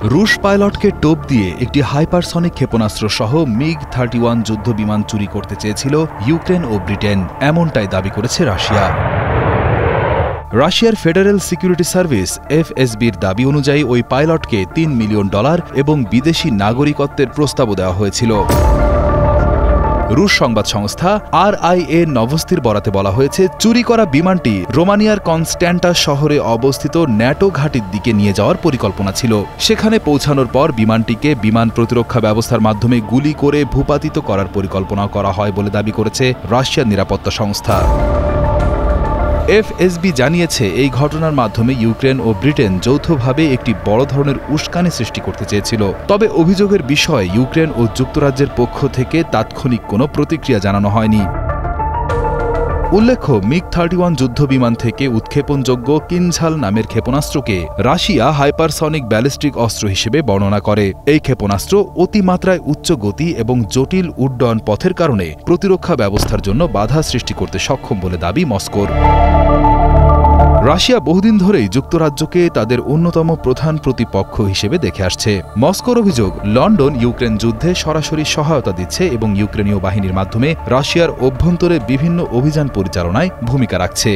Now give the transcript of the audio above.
রুশ পাইলটকে টোপ দিয়ে একটি হাইপারসনিক ক্ষেপণাস্ত্র সহ MiG-31 যুদ্ধ বিমান চুরি করতে চেয়েছিল ইউক্রেন ও ব্রিটেন, এমনটাই দাবি করেছে রাশিয়া। রাশিয়ার ফেডারেল সিকিউরিটি সার্ভিস FSBর দাবি অনুযায়ী ওই পাইলটকে $3 মিলিয়ন এবং বিদেশি নাগরিকত্বের প্রস্তাবও দেওয়া হয়েছিল। রুশ সংবাদ সংস্থা RIA নভস্তির বরাতে বলা হয়েছে, চুরি করা বিমানটি রোমানিয়ার কনস্ট্যান্টা শহরে অবস্থিত ন্যাটো ঘাঁটির দিকে নিয়ে যাওয়ার পরিকল্পনা ছিল। সেখানে পৌঁছানোর পর বিমানটিকে বিমান প্রতিরক্ষা ব্যবস্থার মাধ্যমে গুলি করে ভূপাতিত করার পরিকল্পনা করা হয় বলে দাবি করেছে রাশিয়ার নিরাপত্তা সংস্থা। FSB জানিয়েছে, এই ঘটনার মাধ্যমে ইউক্রেন ও ব্রিটেন যৌথভাবে একটি বড় ধরনের উস্কানি সৃষ্টি করতে চেয়েছিল। তবে অভিযোগের বিষয়ে ইউক্রেন ও যুক্তরাজ্যের পক্ষ থেকে তাৎক্ষণিক কোনো প্রতিক্রিয়া জানানো হয়নি। উল্লেখ্য, MiG-31 যুদ্ধবিমান থেকে উৎক্ষেপণযোগ্য কিনঝাল নামের ক্ষেপণাস্ত্রকে রাশিয়া হাইপারসনিক ব্যালিস্টিক অস্ত্র হিসেবে বর্ণনা করে। এই ক্ষেপণাস্ত্র অতিমাত্রায় উচ্চ গতি এবং জটিল উড্ডয়ন পথের কারণে প্রতিরক্ষা ব্যবস্থার জন্য বাধা সৃষ্টি করতে সক্ষম বলে দাবি মস্কোর। রাশিয়া বহুদিন ধরেই যুক্তরাজ্যকে তাদের অন্যতম প্রধান প্রতিপক্ষ হিসেবে দেখে আসছে। মস্কোর অভিযোগ, লন্ডন ইউক্রেন যুদ্ধে সরাসরি সহায়তা দিচ্ছে এবং ইউক্রেনীয় বাহিনীর মাধ্যমে রাশিয়ার অভ্যন্তরে বিভিন্ন অভিযান পরিচালনায় ভূমিকা রাখছে।